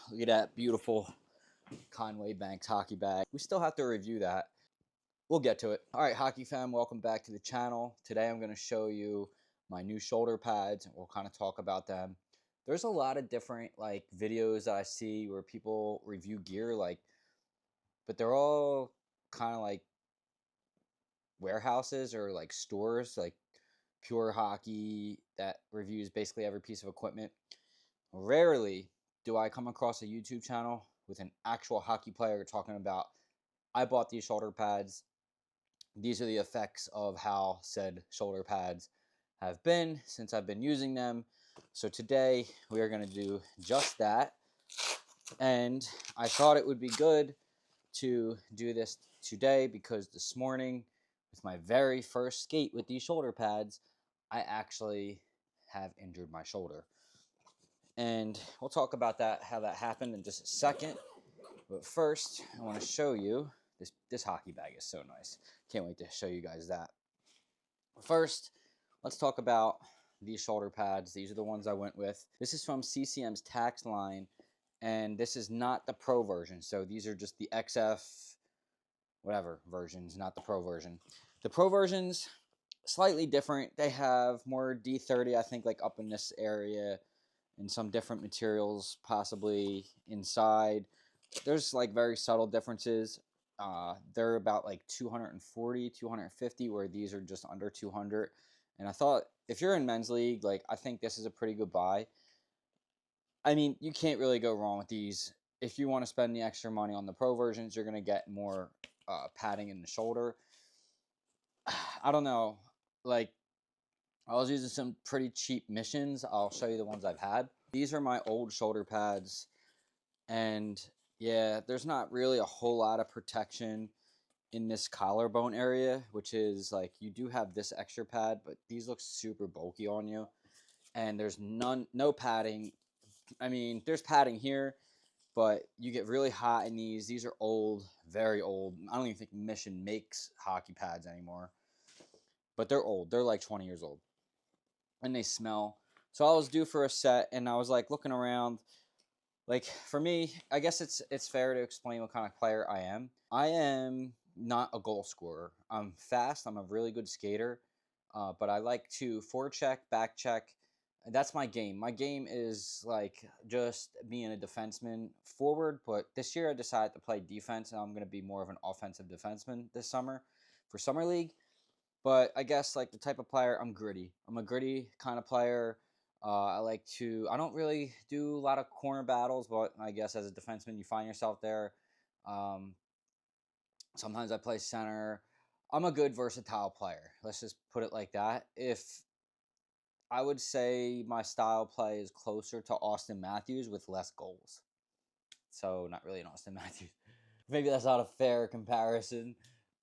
Look at that beautiful Conway Banks hockey bag. We still have to review that. We'll get to it. All right, hockey fam, welcome back to the channel. Today I'm going to show you my new shoulder pads, and we'll kind of talk about them. There's a lot of different like videos that I see where people review gear, but they're all kind of like warehouses or like stores, like Pure Hockey that reviews basically every piece of equipment. Rarely do I come across a YouTube channel with an actual hockey player talking about, I bought these shoulder pads. These are the effects of how said shoulder pads have been since I've been using them. So today we are going to do just that. And I thought it would be good to do this today because this morning, with my very first skate with these shoulder pads, I actually have injured my shoulder. And we'll talk about that, how that happened in just a second. But first, I want to show you this hockey bag is so nice. Can't wait to show you guys that. First, let's talk about these shoulder pads. These are the ones I went with. This is from CCM's Tacks line, and this is not the Pro version. So these are just the XF, whatever versions, not the Pro version. The Pro versions, slightly different. They have more D30, I think, like up in this area, and some different materials possibly inside. There's like very subtle differences. They're about like 240, 250, where these are just under 200. And I thought if you're in men's league, like I think this is a pretty good buy. I mean, you can't really go wrong with these. If you want to spend the extra money on the Pro versions, you're going to get more padding in the shoulder. I don't know. Like, I was using some pretty cheap missions. I'll show you the ones I've had. These are my old shoulder pads. And yeah, there's not really a whole lot of protection in this collarbone area, which is like you do have this extra pad, but these look super bulky on you. And there's no padding. I mean, there's padding here, but you get really hot in these. These are old, very old. I don't even think Mission makes hockey pads anymore, but they're old. They're like 20 years old, and they smell. So I was due for a set, and I was like looking around. Like for me, I guess it's fair to explain what kind of player I am. I am not a goal scorer. I'm fast. I'm a really good skater, but I like to forecheck, back check. That's my game. My game is like just being a defenseman forward. But this year I decided to play defense, and I'm going to be more of an offensive defenseman this summer for summer league. But I guess like the type of player, I'm gritty. I'm a gritty kind of player. I don't really do a lot of corner battles, but I guess as a defenseman, you find yourself there. Um, Sometimes I play center. I'm a good versatile player. Let's just put it like that. If I would say my style play is closer to Austin Matthews with less goals. So not really an Austin Matthews. Maybe that's not a fair comparison.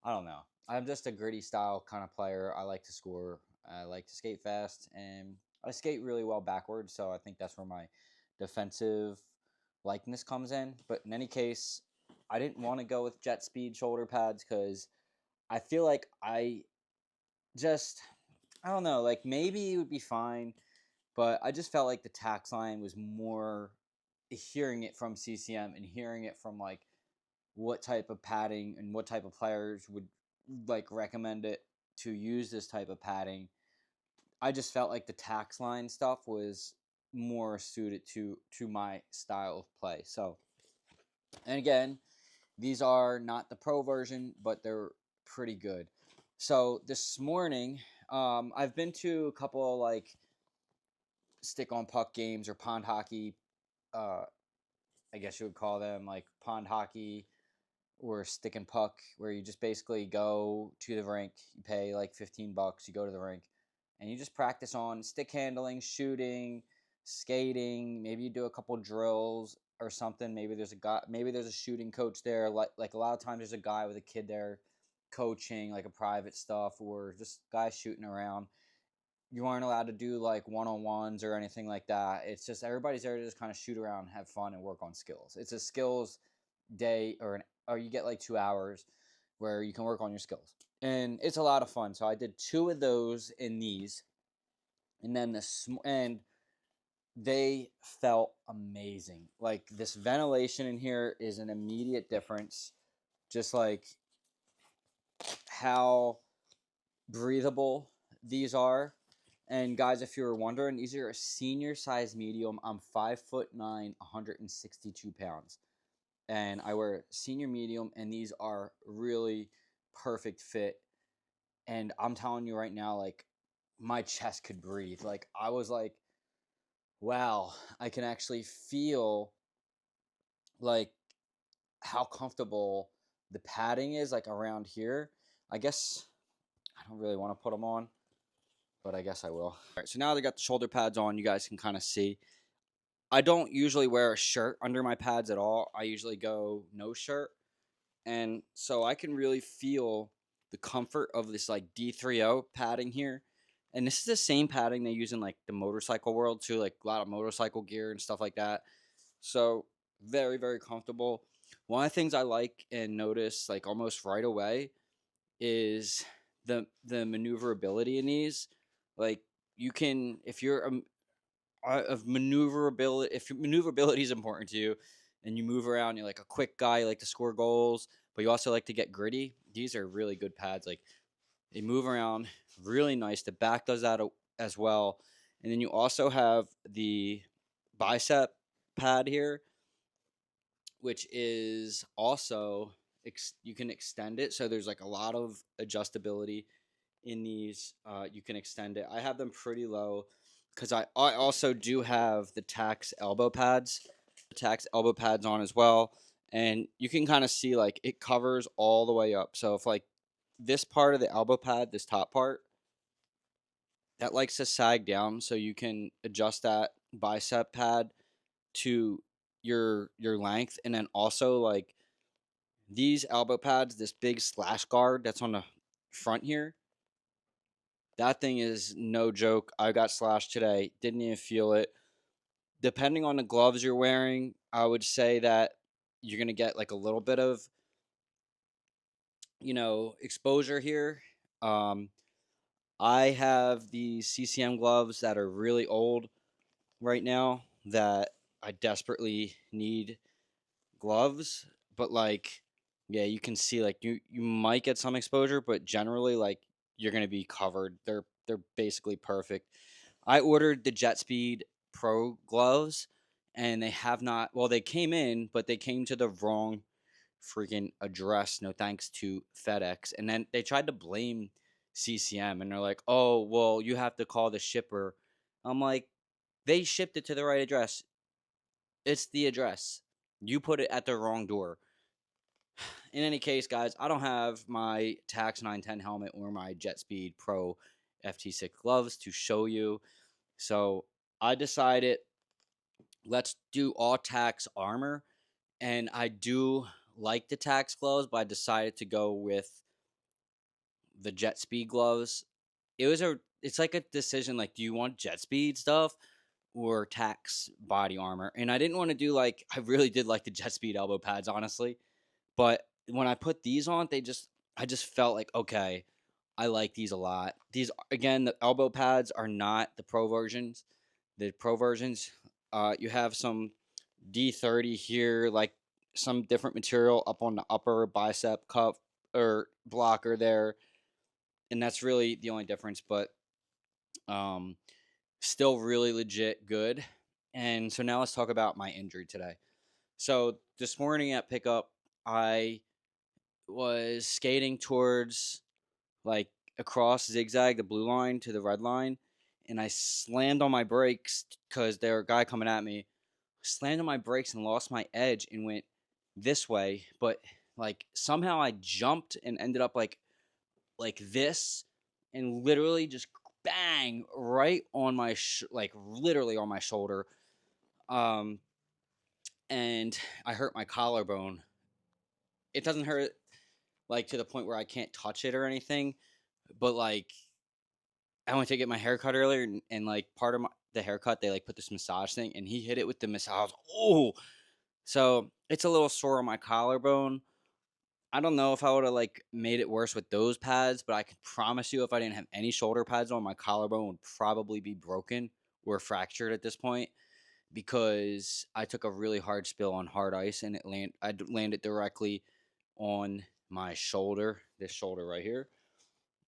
I don't know. I'm just a gritty style kind of player. I like to score. I like to skate fast, and I skate really well backwards. So I think that's where my defensive likeness comes in. But in any case, I didn't want to go with jet speed shoulder pads because I feel like I don't know, like maybe it would be fine, but I just felt like the tax line was more hearing it from CCM and hearing it from like what type of padding and what type of players would like recommend it to use this type of padding. I just felt like the tax line stuff was more suited to my style of play. So, and again, these are not the Pro version, but they're pretty good. So this morning, I've been to a couple of like stick on puck games or pond hockey. Uh, I guess you would call them like pond hockey or stick and puck, where you just basically go to the rink, you pay like $15, you go to the rink, and you just practice on stick handling, shooting, skating. Maybe you do a couple drills or something. Maybe there's a guy, maybe there's a shooting coach there. Like a lot of times, there's a guy with a kid there coaching like a private stuff, or just guys shooting around. You aren't allowed to do like one-on-ones or anything like that. It's just everybody's there to just kind of shoot around, have fun, and work on skills. It's a skills day, or you get like 2 hours where you can work on your skills, and it's a lot of fun. So I did two of those in these, and then and they felt amazing. Like, this ventilation in here is an immediate difference. Just like how breathable these are. And guys, if you were wondering, these are a senior size medium. I'm 5'9", 162 pounds. And I wear senior medium, and these are really perfect fit. And I'm telling you right now, like, my chest could breathe. Like, I was like, wow, I can actually feel like how comfortable the padding is, like, around here. I guess I don't really want to put them on, but I guess I will. All right, so now they got the shoulder pads on, you guys can kind of see. I don't usually wear a shirt under my pads at all. I usually go no shirt. And so I can really feel the comfort of this like D3O padding here. And this is the same padding they use in like the motorcycle world too, like a lot of motorcycle gear and stuff like that. So very, very comfortable. One of the things I like and notice like almost right away is the maneuverability in these. Like, you can, if you're of maneuverability, if maneuverability is important to you and you move around, you're like a quick guy, you like to score goals, but you also like to get gritty, these are really good pads. Like, they move around really nice. The back does that as well. And then you also have the bicep pad here, which is also you can extend it, so there's like a lot of adjustability in these. You can extend it. I have them pretty low because I also do have the Tacks elbow pads, on as well, and you can kind of see like it covers all the way up. So if like this part of the elbow pad, this top part, that likes to sag down, so you can adjust that bicep pad to your length. And then also, like, these elbow pads, this big slash guard that's on the front here, that thing is no joke. I got slashed today, didn't even feel it. Depending on the gloves you're wearing, I would say that you're going to get like a little bit of, exposure here. um I have the CCM gloves that are really old right now that I desperately need gloves. But like, yeah, you can see like you might get some exposure, but generally like you're gonna be covered. They're basically perfect. I ordered the Jet Speed Pro gloves, and they have not. Well, they came in, but they came to the wrong freaking address. No thanks to FedEx. And then they tried to blame CCM, and they're like, "Oh, well, you have to call the shipper." I'm like, they shipped it to the right address. It's the address. You put it at the wrong door. In any case, guys, I don't have my Tax 910 helmet or my Jet Speed Pro FT6 gloves to show you. So I decided, let's do all Tax armor. And I do like the Tax gloves, but I decided to go with the Jet Speed gloves. It's like a decision, like, do you want Jet Speed stuff or Tax body armor? And I didn't want to do like, I really did like the Jet Speed elbow pads, honestly. But when I put these on, I just felt like, okay, I like these a lot. These, again, the elbow pads are not the pro versions. The pro versions, you have some D30 here, like some different material up on the upper bicep cup or blocker there, and that's really the only difference. But um, still really legit good. And so now let's talk about my injury today. So this morning at pickup, I was skating towards, like, across zigzag, the blue line to the red line, and I slammed on my brakes because there was a guy coming at me. Slammed on my brakes and lost my edge and went this way, but like somehow I jumped and ended up like this, and literally just bang right on my like literally on my shoulder. Um, and I hurt my collarbone. It doesn't hurt like to the point where I can't touch it or anything, but like I went to get my haircut earlier, and like part of the haircut, they like put this massage thing, and he hit it with the massage. Oh, so it's a little sore on my collarbone. I don't know if I would have like made it worse with those pads, but I can promise you, if I didn't have any shoulder pads on, my collarbone would probably be broken or fractured at this point. because I took a really hard spill on hard ice, and I landed directly on my shoulder, this shoulder right here,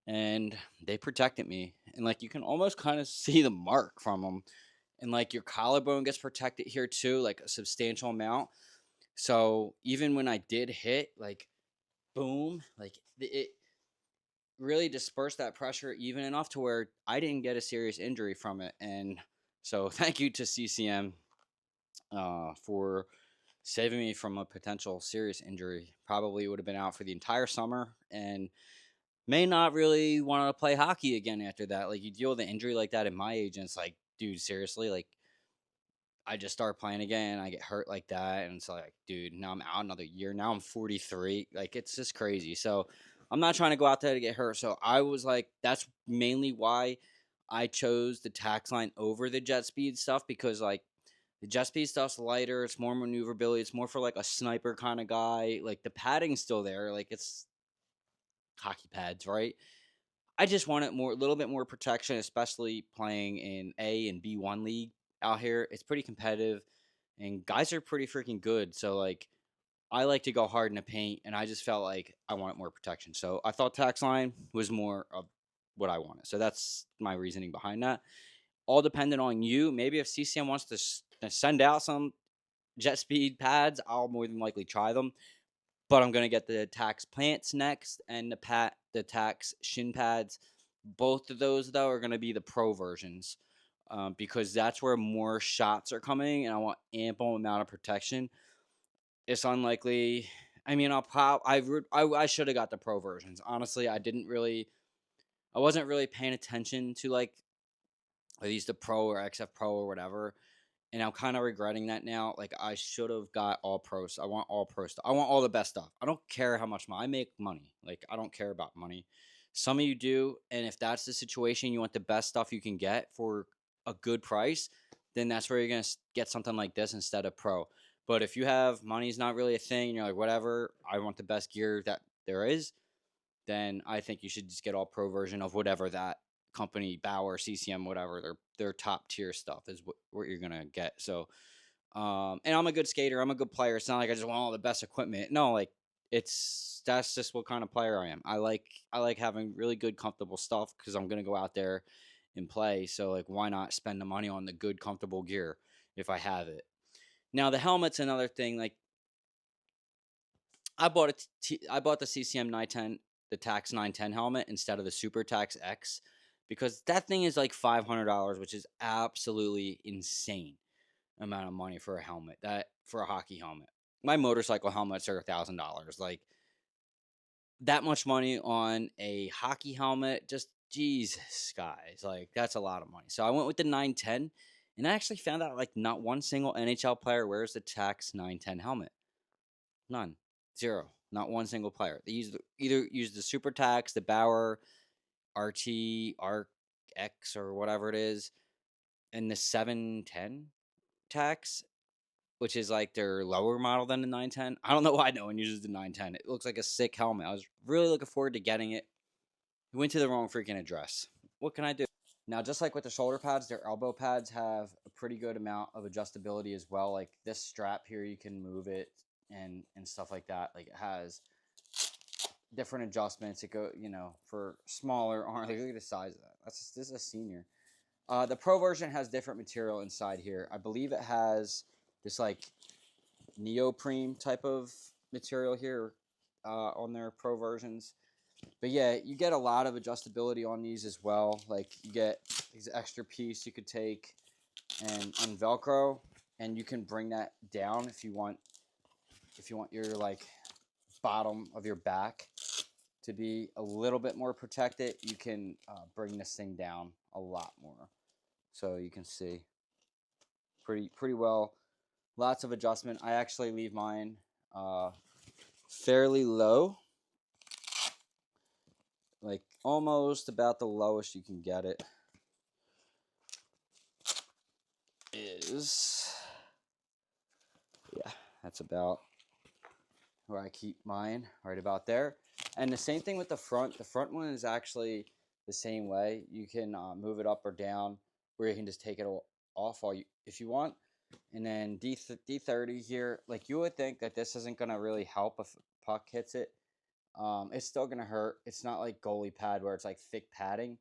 and they protected me. And like you can almost kind of see the mark from them, and like your collarbone gets protected here too, like a substantial amount. So even when I did hit, like boom, like it really dispersed that pressure even enough to where I didn't get a serious injury from it. And so thank you to CCM for saving me from a potential serious injury. Probably would have been out for the entire summer and may not really want to play hockey again after that. Like you deal with an injury like that at my age, and it's like, dude, seriously, like I just start playing again, I get hurt like that, and it's like, dude, now I'm out another year. Now I'm 43. Like it's just crazy. So I'm not trying to go out there to get hurt. So I was like, that's mainly why I chose the tax line over the jet speed stuff, because like the jet speed stuff's lighter, it's more maneuverability, it's more for like a sniper kind of guy. Like the padding's still there, like it's hockey pads, right? I just wanted more, a little bit more protection, especially playing in A and B1 league out here. It's pretty competitive, and guys are pretty freaking good. So like, I like to go hard in the paint, and I just felt like I wanted more protection. So I thought tax line was more of what I wanted. So that's my reasoning behind that. All dependent on you. Maybe if CCM wants to send out some jet speed pads, I'll more than likely try them. But I'm gonna get the tax plants next, and the tax shin pads. Both of those though are gonna be the pro versions, because that's where more shots are coming, and I want ample amount of protection. It's unlikely. I mean, I should have got the pro versions. Honestly, I wasn't really paying attention to like at least the pro or XF Pro or whatever, and I'm kind of regretting that now. Like I should have got all pros. I want all pro stuff. I want all the best stuff. I don't care how much money I make money. Like I don't care about money. Some of you do, and if that's the situation, you want the best stuff you can get for a good price, then that's where you're gonna get something like this instead of pro. But if you have money's not really a thing, and you're like whatever, I want the best gear that there is, then I think you should just get all pro version of whatever that company, Bauer, CCM, whatever their top tier stuff is what you're gonna get. So, and I'm a good skater. I'm a good player. It's not like I just want all the best equipment. No, like that's just what kind of player I am. I like having really good, comfortable stuff because I'm gonna go out there and play. So like, why not spend the money on the good, comfortable gear if I have it? Now the helmet's another thing. Like I bought the CCM 910, the Tax 910 helmet instead of the Super Tax X, because that thing is like $500, which is absolutely insane amount of money for a helmet, that for a hockey helmet. My motorcycle helmets are $1,000. Like that much money on a hockey helmet, just Jesus, guys, like that's a lot of money. So I went with the 910, and I actually found out like not one single NHL player wears the Tax 910 helmet. None. Zero. Not one single player. They either use the Super Tax, the Bauer RT, Arc X, or whatever it is, and the 710 tax, which is like their lower model than the 910. I don't know why no one uses the 910. It looks like a sick helmet. I was really looking forward to getting it. Went to the wrong freaking address. What can I do? Now, just like with the shoulder pads, their elbow pads have a pretty good amount of adjustability as well. Like this strap here, you can move it and stuff like that. Like it has different adjustments. It go, for smaller arms. Like, look at the size of that. This is a senior. The pro version has different material inside here. I believe it has this like neoprene type of material here on their pro versions. But yeah, you get a lot of adjustability on these as well. Like you get these extra piece you could take and unvelcro, and you can bring that down if you want. If you want your like bottom of your back to be a little bit more protected, you can bring this thing down a lot more. So you can see pretty well. Lots of adjustment. I actually leave mine fairly low, like almost about the lowest you can get it is, yeah, that's about where I keep mine, right about there. And the same thing with the front. The front one is actually the same way. You can move it up or down, where you can just take it off if you want. And then D30 here, like you would think that this isn't gonna really help if puck hits it. It's still gonna hurt. It's not like goalie pad where it's like thick padding.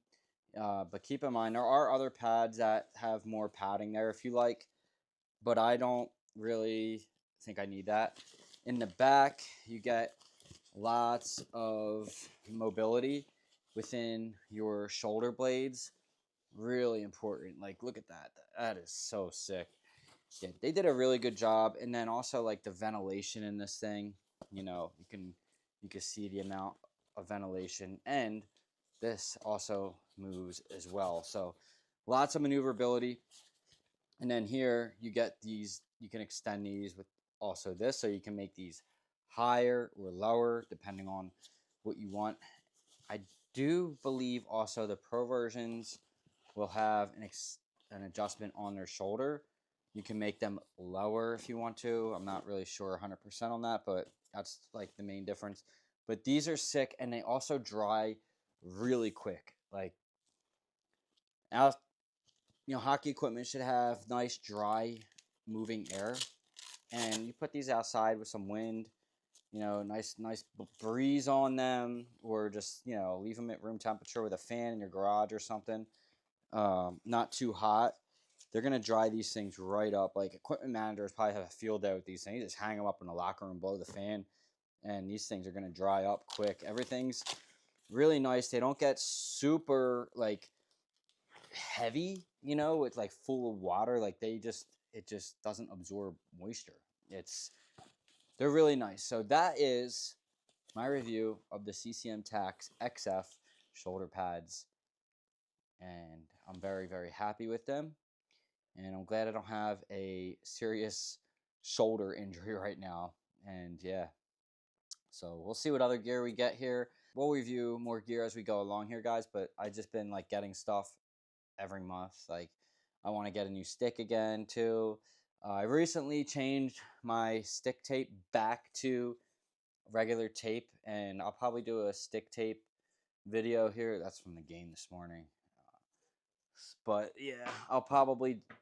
But keep in mind there are other pads that have more padding there if you like, but I don't really think I need that. In the back, you get lots of mobility within your shoulder blades. Really important. Like, look at that. That is so sick. Yeah, they did a really good job. And then also like the ventilation in this thing, you can see the amount of ventilation, and this also moves as well. So lots of maneuverability. And then here you get these, you can extend these with also this, so you can make these higher or lower depending on what you want. I do believe also the pro versions will have an adjustment on their shoulder. You can make them lower if you want to. I'm not really sure 100% on that, but that's like the main difference. But these are sick, and they also dry really quick. Like, out, hockey equipment should have nice dry moving air, and you put these outside with some wind, nice breeze on them, or just leave them at room temperature with a fan in your garage or something. Not too hot. They're gonna dry these things right up. Like, equipment managers probably have a field day with these things. You just hang them up in the locker room, blow the fan, and these things are gonna dry up quick. Everything's really nice. They don't get super like heavy, with like full of water. Like, it just doesn't absorb moisture. They're really nice. So that is my review of the CCM Tacks XF shoulder pads, and I'm very, very happy with them. And I'm glad I don't have a serious shoulder injury right now. And yeah, so we'll see what other gear we get here. We'll review more gear as we go along here, guys. But I just been like getting stuff every month. Like, I want to get a new stick again too. I recently changed my stick tape back to regular tape, and I'll probably do a stick tape video here. That's from the game this morning. But yeah,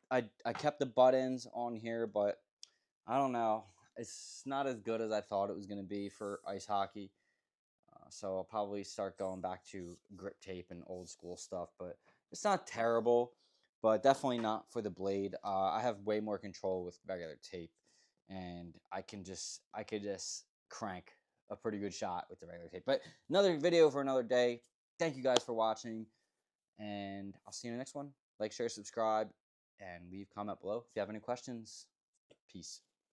I kept the buttons on here, but I don't know. It's not as good as I thought it was going to be for ice hockey. So I'll probably start going back to grip tape and old school stuff, but it's not terrible, but definitely not for the blade. I have way more control with regular tape, and I could just crank a pretty good shot with the regular tape. But another video for another day. Thank you guys for watching, and I'll see you in the next one. Like, share, subscribe, and leave comment below if you have any questions. Peace.